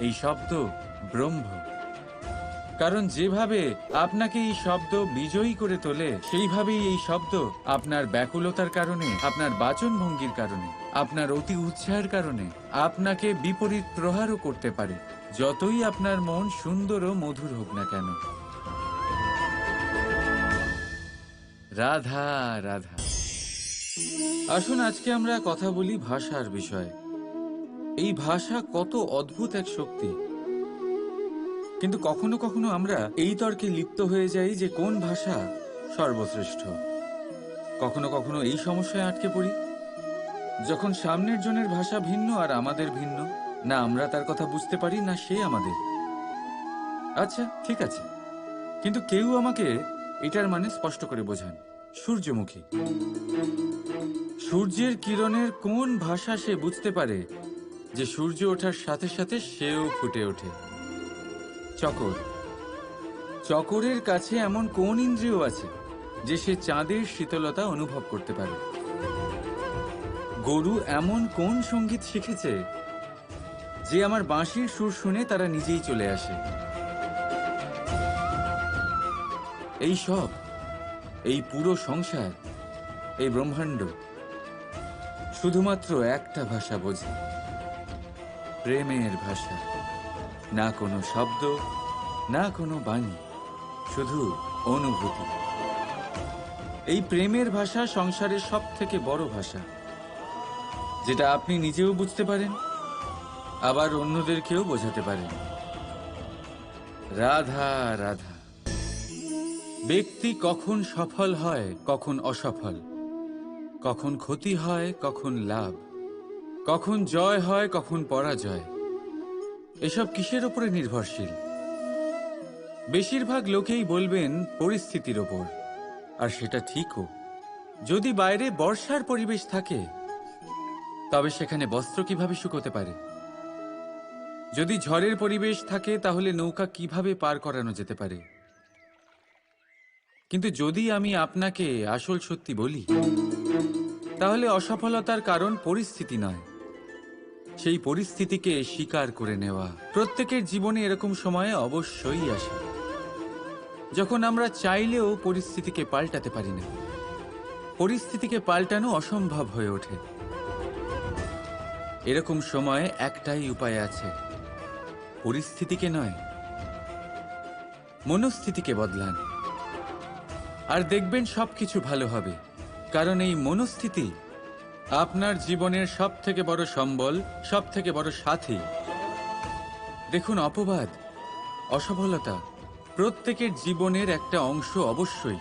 এই শব্দ ব্রহ্ম। কারণ যেভাবে আপনাকে এই শব্দ বিজয়ী করে তোলে, সেইভাবেই এই শব্দ আপনার ব্যাকুলতার কারণে, আপনার বাচনভঙ্গির কারণে, আপনার অতি উৎসাহের কারণে আপনাকে বিপরীত প্রহারও করতে পারে, যতই আপনার মন সুন্দর ও মধুর হোক না কেন। রাধা রাধা। আসুন আজকে আমরা কথা বলি ভাষার বিষয়ে। এই ভাষা কত অদ্ভুত এক শক্তি। কিন্তু কখনো কখনো আমরা এই তর্কে লিপ্ত হয়ে যাই যে কোন ভাষা সর্বশ্রেষ্ঠ। কখনো কখনো এই সমস্যায় আটকে পড়ি, যখন সামনের জনের ভাষা ভিন্ন আর আমাদের ভিন্ন। না আমরা তার কথা বুঝতে পারি, না সে আমাদের। আচ্ছা ঠিক আছে, কিন্তু কেউ আমাকে এটার মানে স্পষ্ট করে বোঝান। সূর্যমুখী। সূর্যের কিরণের কোন ভাষা সে বুঝতে পারে যে সূর্য ওঠার সাথে সাথে সেও ফুটে ওঠে? চকর। চকরের কাছে এমন কোন ইন্দ্রিয় আছে যে সে চাঁদের শীতলতা অনুভব করতে পারে? গরু এমন কোন সঙ্গীত শিখেছে যে আমার বাঁশির সুর শুনে তারা নিজেই চলে আসে? এই সব, এই পুরো সংসার, এই ব্রহ্মাণ্ড শুধুমাত্র একটা ভাষা বোঝে, প্রেমের ভাষা। না কোনো শব্দ, না কোনো বাণী, শুধু অনুভূতি। এই প্রেমের ভাষা সংসারের সব থেকে বড় ভাষা, যেটা আপনি নিজেও বুঝতে পারেন, আবার অন্যদেরকেও বোঝাতে পারেন। রাধা রাধা। ব্যক্তি কখন সফল হয়, কখন অসফল, কখন ক্ষতি হয়, কখন লাভ, কখন জয় হয়, কখন পরাজয়, এসব কিসের উপরে নির্ভরশীল? বেশিরভাগ লোকেই বলবেন পরিস্থিতির ওপর। আর সেটা ঠিকও। যদি বাইরে বর্ষার পরিবেশ থাকে, তবে সেখানে বস্ত্র কিভাবে শুকোতে পারে? যদি ঝড়ের পরিবেশ থাকে, তাহলে নৌকা কিভাবে পার করানো যেতে পারে? কিন্তু যদি আমি আপনাকে আসল সত্যি বলি, তাহলে অসফলতার কারণ পরিস্থিতি নয়, সেই পরিস্থিতিকে স্বীকার করে নেওয়া। প্রত্যেকের জীবনে এরকম সময় অবশ্যই আসে যখন আমরা চাইলেও পরিস্থিতিকে পাল্টাতে পারি না। পরিস্থিতিকে পাল্টানো অসম্ভব হয়ে ওঠে। এরকম সময়ে একটাই উপায় আছে, পরিস্থিতিকে নয়, মনস্থিতিকে বদলান, আর দেখবেন সবকিছু ভালো হবে। কারণ এই মনস্থিতি আপনার জীবনের সব থেকে বড় সম্বল, সব থেকে বড় সাথী। দেখুন, অপবাদ, অসফলতা প্রত্যেকের জীবনের একটা অংশ অবশ্যই,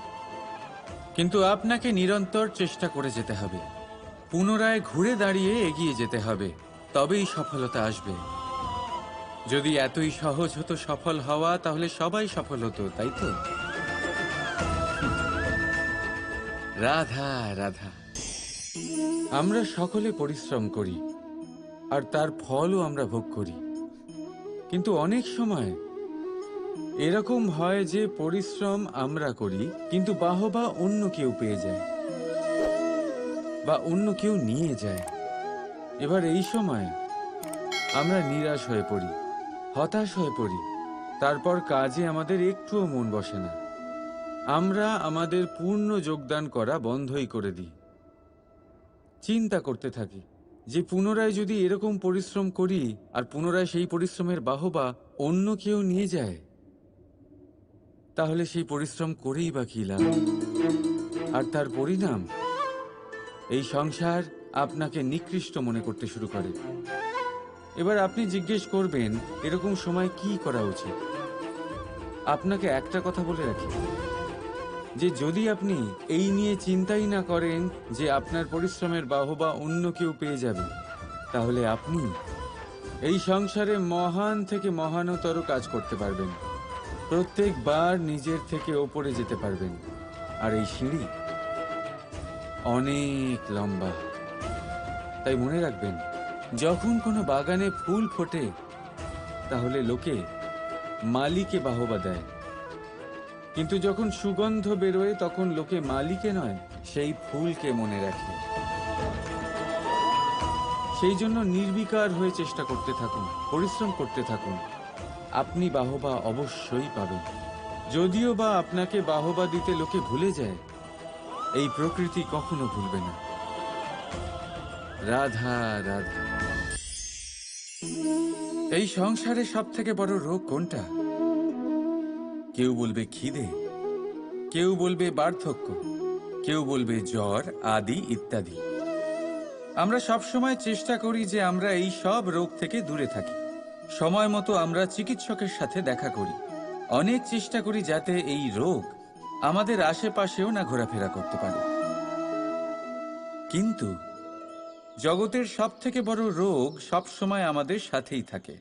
কিন্তু আপনাকে নিরন্তর চেষ্টা করে যেতে হবে, পুনরায় ঘুরে দাঁড়িয়ে এগিয়ে যেতে হবে, তবেই সফলতা আসবে। যদি এতই সহজ হতো সফল হওয়া, তাহলে সবাই সফল হতো, তাই তো? রাধা রাধা। আমরা সকলে পরিশ্রম করি, আর তার ফলও আমরা ভোগ করি। কিন্তু অনেক সময় এরকম হয় যে পরিশ্রম আমরা করি, কিন্তু বাহবা অন্য কেউ পেয়ে যায় বা অন্য কেউ নিয়ে যায়। এবার এই সময় আমরা নিরাশ হয়ে পড়ি, হতাশ হয়ে পড়ি। তারপর কাজে আমাদের একটুও মন বসে না। আমরা আমাদের পূর্ণ যোগদান করা বন্ধই করে দিই। চিন্তা করতে থাকি যে পুনরায় যদি এরকম পরিশ্রম করি আর পুনরায় সেই পরিশ্রমের বাহবা অন্য কেউ নিয়ে যায়, তাহলে সেই পরিশ্রম করেই বা কি লাভ? আর তার পরিণাম, এই সংসার আপনাকে নিকৃষ্ট মনে করতে শুরু করে। এবার আপনি জিজ্ঞেস করবেন, এরকম সময় কি করা উচিত? আপনাকে একটা কথা বলে রাখি, যে যদি আপনি এই নিয়ে চিন্তাই না করেন যে আপনার পরিশ্রমের বাহবা অন্য কেউ পেয়ে যাবে, তাহলে আপনি এই সংসারে মহান থেকে মহানতর কাজ করতে পারবেন। প্রত্যেকবার নিজের থেকে ওপরে যেতে পারবেন। আর এই সিঁড়ি অনেক লম্বা। তাই মনে রাখবেন, যখন কোনো বাগানে ফুল ফোটে, তাহলে লোকে মালিকে বাহবা দেয়, কিন্তু যখন সুগন্ধ বেরোয় তখন লোকে মালিকে নয়, সেই ফুলকে মনে রাখে। সেই জন্য নির্বিকার হয়ে চেষ্টা করতে থাকুন, পরিশ্রম করতে থাকুন। আপনি বাহবা অবশ্যই পাবেন। যদিও বা আপনাকে বাহবা দিতে লোকে ভুলে যায়, এই প্রকৃতি কখনো ভুলবে না। রাধা রাধা। এই সংসারে সব থেকে বড় রোগ কোনটা? কেউ বলবে খিদে, কেউ বলবে বার্ধক্য, কেউ বলবে জ্বর আদি ইত্যাদি। আমরা সব সময় চেষ্টা করি যে আমরা এই সব রোগ থেকে দূরে থাকি। সময় মতো আমরা চিকিৎসকের সাথে দেখা করি। অনেক চেষ্টা করি যাতে এই রোগ আমাদের আশেপাশেও না ঘোরাফেরা করতে পারে। কিন্তু জগতের সব থেকে বড় রোগ সব সময় আমাদের সাথেই থাকে,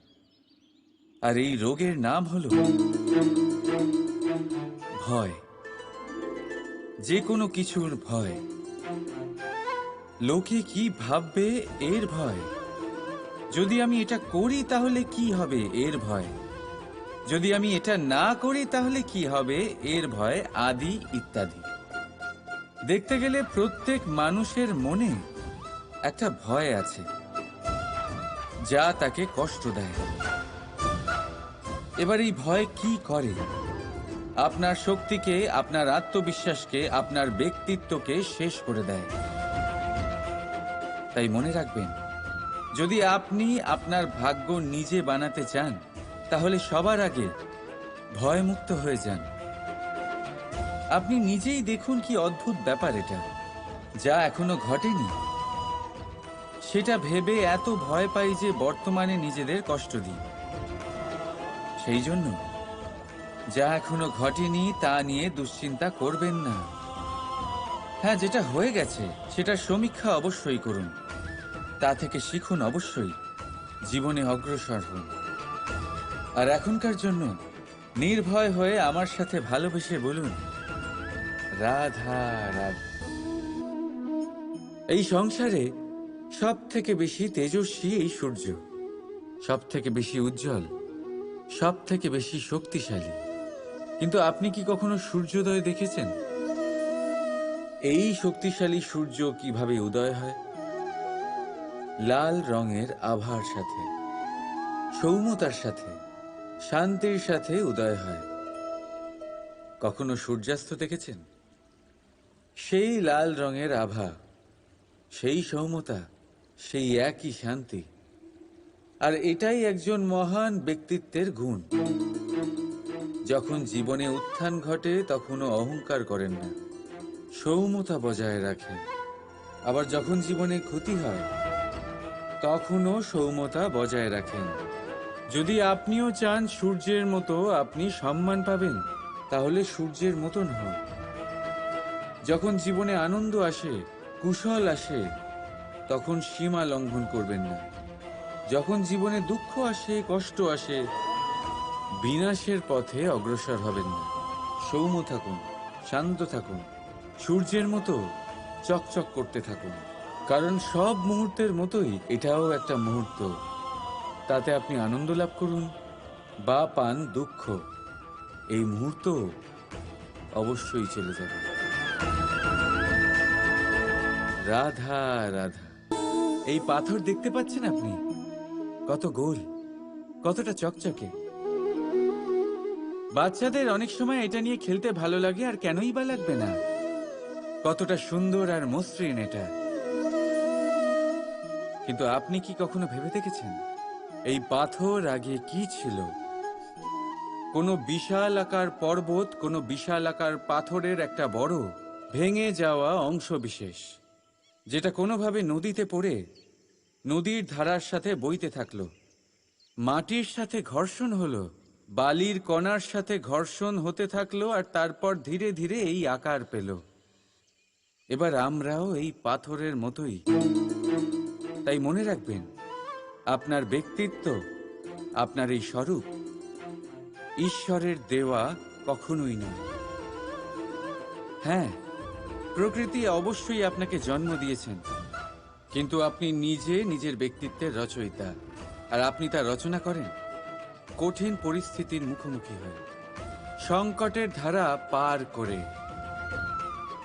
আর এই রোগের নাম হলো ভয়। যে কোনো কিছুর ভয়। লোকে কি ভাববে এর ভয়। যদি আমি এটা করি তাহলে কি হবে এর ভয়। যদি আমি এটা না করি তাহলে কি হবে এর ভয় আদি ইত্যাদি। দেখতে গেলে প্রত্যেক মানুষের মনে একটা ভয় আছে, যা তাকে কষ্ট দেয়। এবার এই ভয় কি করে? আপনার শক্তিকে, আপনার আত্মবিশ্বাসকে, আপনার ব্যক্তিত্বকে শেষ করে দেয়। তাই মনে রাখবেন, যদি আপনি আপনার ভাগ্য নিজে বানাতে চান, তাহলে সবার আগে ভয়মুক্ত হয়ে যান। আপনি নিজেই দেখুন কি অদ্ভুত ব্যাপার এটা, যা এখনো ঘটেনি সেটা ভেবে এত ভয় পাই যে বর্তমানে নিজেদের কষ্ট দিই। সেই জন্য যা এখনো ঘটেনি তা নিয়ে দুশ্চিন্তা করবেন না। হ্যাঁ, যেটা হয়ে গেছে সেটার সমীক্ষা অবশ্যই করুন, তা থেকে শিখুন, অবশ্যই জীবনে অগ্রসর হন। আর এখনকার জন্য নির্ভয় হয়ে আমার সাথে ভালোবেসে বলুন, রাধা রাধা। এই সংসারে সব থেকে বেশি তেজস্বী এই সূর্য, সব থেকে বেশি উজ্জ্বল, সব থেকে বেশি শক্তিশালী। কিন্তু আপনি কি কখনো সূর্যোদয় দেখেছেন? এই শক্তিশালী সূর্য কিভাবে উদয় হয়? লাল রঙের আভার সাথে, সৌম্যতার সাথে, শান্তির সাথে উদয় হয়। কখনো সূর্যাস্ত দেখেছেন? সেই লাল রঙের আভা, সেই সৌম্যতা, সেই একই শান্তি। আর এটাই একজন মহান ব্যক্তিত্বের গুণ। যখন জীবনে উত্থান ঘটে তখনও অহংকার করেন না, সৌম্যতা বজায় রাখেন। আবার যখন জীবনে ক্ষতি হয় তখনও সৌম্যতা বজায় রাখেন। যদি আপনিও চান সূর্যের মতো আপনি সম্মান পাবেন, তাহলে সূর্যের মতন হন। যখন জীবনে আনন্দ আসে, কুশল আসে, তখন সীমা লঙ্ঘন করবেন না। যখন জীবনে দুঃখ আসে, কষ্ট আসে, বিনাশের পথে অগ্রসর হবেন না। সৌম্য থাকুন, শান্ত থাকুন, সূর্যের মতো চকচক করতে থাকুন। কারণ সব মুহূর্তের মতোই এটাও একটা মুহূর্ত। তাতে আপনি আনন্দ লাভ করুন বা পান দুঃখ, এই মুহূর্ত অবশ্যই চলে যাবে। রাধা রাধা। এই পাথর দেখতে পাচ্ছেন আপনি? কত গোল, কতটা চকচকে। বাচ্চাদের অনেক সময় এটা নিয়ে খেলতে ভালো লাগে, আর কেনই বা লাগবে না? কতটা সুন্দর আর মসৃণ এটা। কিন্তু আপনি কি কখনো ভেবে দেখেছেন এই পাথর আগে কি ছিল? কোনো বিশাল আকার পর্বত, কোনো বিশাল আকার পাথরের একটা বড় ভেঙে যাওয়া অংশ বিশেষ, যেটা কোনোভাবে নদীতে পড়ে নদীর ধারার সাথে বইতে থাকলো। মাটির সাথে ঘর্ষণ হলো, বালির কণার সাথে ঘর্ষণ হতে থাকলো, আর তারপর ধীরে ধীরে এই আকার পেল। এবার আমরাও এই পাথরের মতোই। তাই মনে রাখবেন, আপনার ব্যক্তিত্ব, আপনার এই স্বরূপ ঈশ্বরের দেওয়া কখনোই নয়। হ্যাঁ, প্রকৃতি অবশ্যই আপনাকে জন্ম দিয়েছেন, কিন্তু আপনি নিজে নিজের ব্যক্তিত্বের রচয়িতা। আর আপনি তা রচনা করেন কঠিন পরিস্থিতির মুখোমুখি হয়ে, সংকটের ধারা পার করে।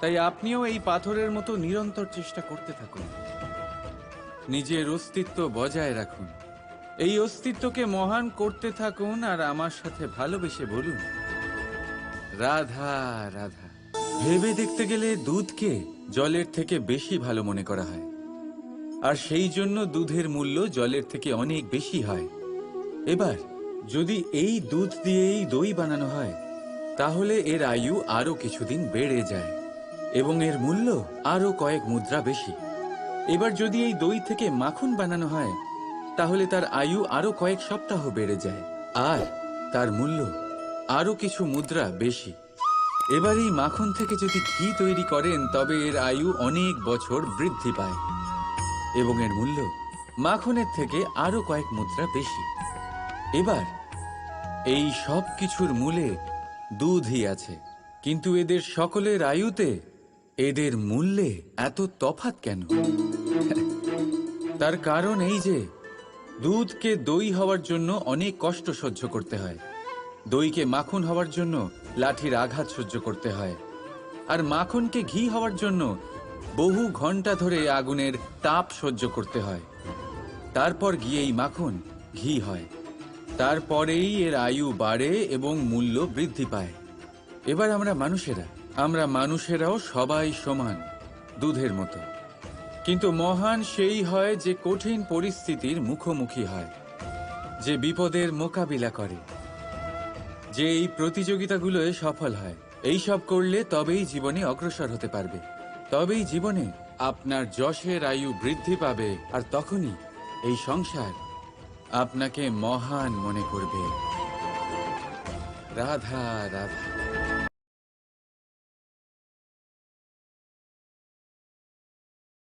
তাই আপনিও এই পাথরের মতো নিরন্তর চেষ্টা করতে থাকুন, নিজের অস্তিত্ব বজায় রাখুন, এই অস্তিত্বকে মহান করতে থাকুন, আর আমার সাথে ভালোবেসে বলুন রাধা রাধা। ভেবে দেখতে গেলে দুধকে জলের থেকে বেশি ভালো মনে করা হয়, আর সেই জন্য দুধের মূল্য জলের থেকে অনেক বেশি হয়। এবার যদি এই দুধ দিয়েই দই বানানো হয়, তাহলে এর আয়ু আরো কিছুদিন বেড়ে যায় এবং এর মূল্য আরো কয়েক মুদ্রা বেশি। এবার যদি এই দই থেকে মাখন বানানো হয়, তাহলে তার আয়ু আরো কয়েক সপ্তাহ বেড়ে যায়, আর তার মূল্য আরো কিছু মুদ্রা বেশি। এবার এই মাখন থেকে যদি ঘি তৈরি করেন, তবে এর আয়ু অনেক বছর বৃদ্ধি পায় এবং এর মূল্য মাখনের থেকে আরো কয়েক মুদ্রা বেশি। এবার এই সব কিছুর মূলে দুধই আছে, কিন্তু এদের সকলের আয়ুতে, এদের মূল্যে এত তফাৎ কেন? তার কারণ এই যে দুধকে দই হওয়ার জন্য অনেক কষ্ট সহ্য করতে হয়, দইকে মাখন হওয়ার জন্য লাঠির আঘাত সহ্য করতে হয়, আর মাখনকে ঘি হওয়ার জন্য বহু ঘন্টা ধরে আগুনের তাপ সহ্য করতে হয়। তারপর গিয়েই মাখন ঘি হয়, তারপরেই এর আয়ু বাড়ে এবং মূল্য বৃদ্ধি পায়। এবার আমরা মানুষেরাও সবাই সমান, দুধের মতো। কিন্তু মহান সেই হয় যে কঠিন পরিস্থিতির মুখোমুখি হয়, যে বিপদের মোকাবিলা করে, যে এই প্রতিযোগিতাগুলোয় সফল হয়। এই সব করলে তবেই জীবনে অগ্রসর হতে পারবে, তবেই জীবনে আপনার যশের আয়ু বৃদ্ধি পাবে, আর তখনই এই সংসার আপনাকে মহান মনে করবে। রাধা রাধা।